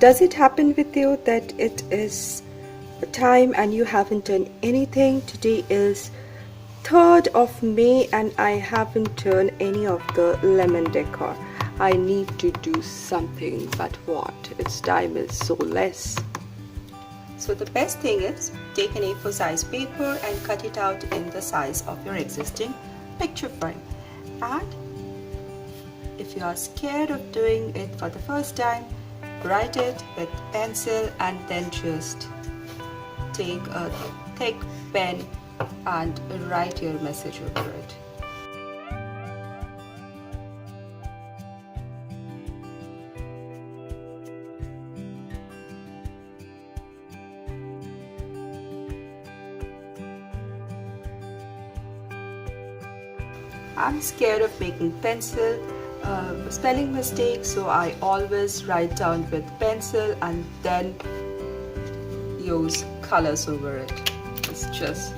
Does it happen with you that it is a time and you haven't done anything? Today is 3rd of May and I haven't done any of the lemon decor. I need to do something, but what? Its time is so less. So the best thing is take an A4 size paper and cut it out in the size of your existing picture frame. And if you are scared of doing it for the first time, write it with pencil and then just take a thick pen and write your message over it. I'm scared of making pencil spelling mistakes, so I always write down with pencil and then use colors over it. It's just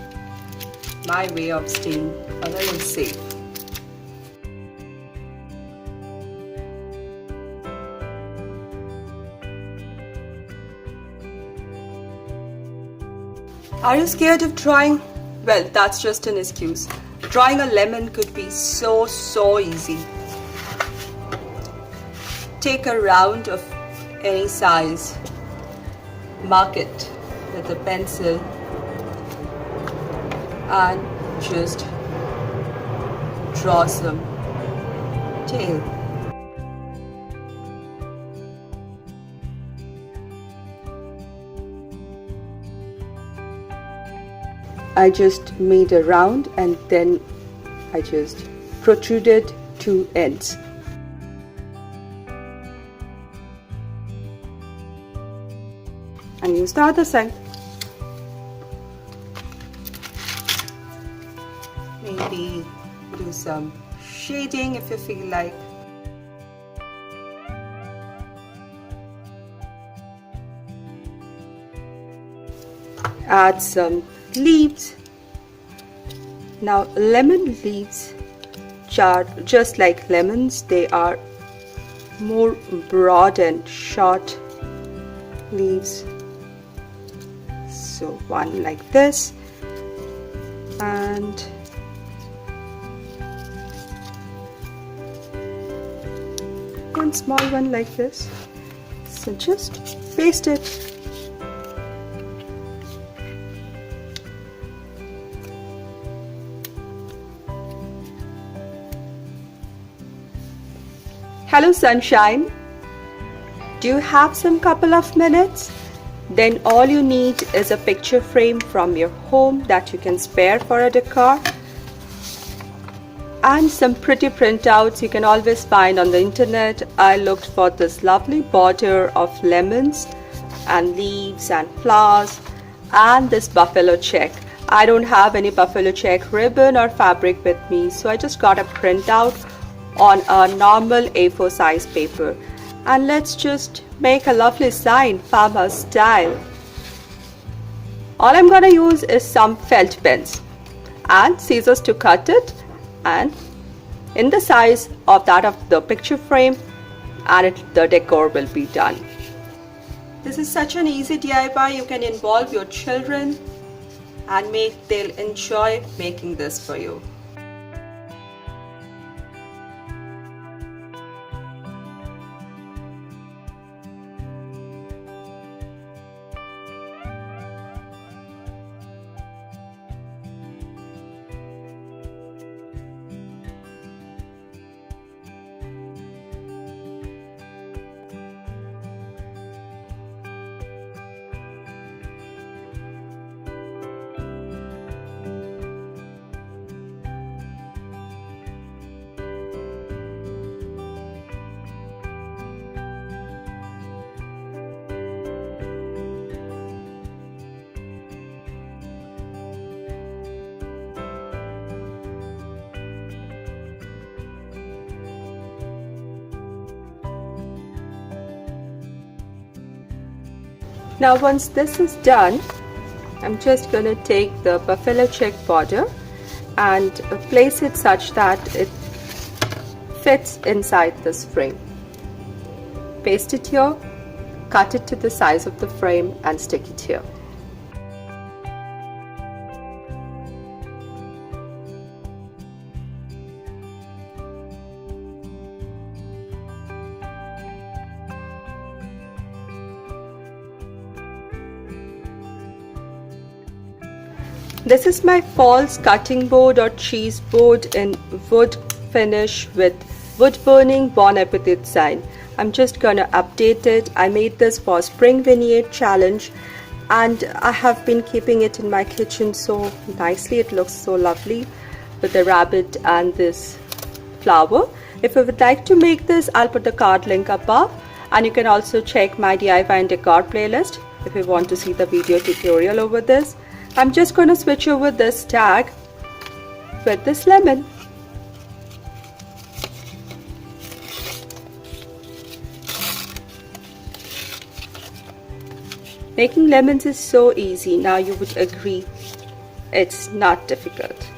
my way of staying a little safe. Are you scared of drawing? Well, that's just an excuse. Drawing a lemon could be so easy. Take a round of any size, mark it with a pencil and just draw some tail. I just made a round and then I just protruded 2 ends. And use the other side. Maybe do some shading if you feel like. Add some leaves. Now lemon leaves are just like lemons, they are more broad and short leaves. So one like this and one small one like this. So just paste it. Hello sunshine, do you have some couple of minutes? Then all you need is a picture frame from your home that you can spare for a decor and some pretty printouts you can always find on the internet. I looked for this lovely border of lemons and leaves and flowers and this buffalo check. I don't have any buffalo check ribbon or fabric with me, so I just got a printout on a normal A4 size paper. And let's just make a lovely sign, farmhouse style. All I'm gonna use is some felt pens and scissors to cut it and in the size of that of the picture frame, and the decor will be done. This is such an easy DIY. You can involve your children and they'll enjoy making this for you. Now once this is done, I'm just going to take the buffalo check border and place it such that it fits inside this frame. Paste it here, cut it to the size of the frame and stick it here. This is my false cutting board or cheese board in wood finish with wood burning Bon Appetit sign. I'm just gonna update it. I made this for Spring Vignette Challenge and I have been keeping it in my kitchen so nicely. It looks so lovely with the rabbit and this flower. If you would like to make this, I'll put the card link above, and you can also check my DIY and decor playlist if you want to see the video tutorial over this. I'm just going to switch over this tag with this lemon. Making lemons is so easy. Now you would agree it's not difficult.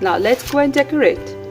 Now let's go and decorate.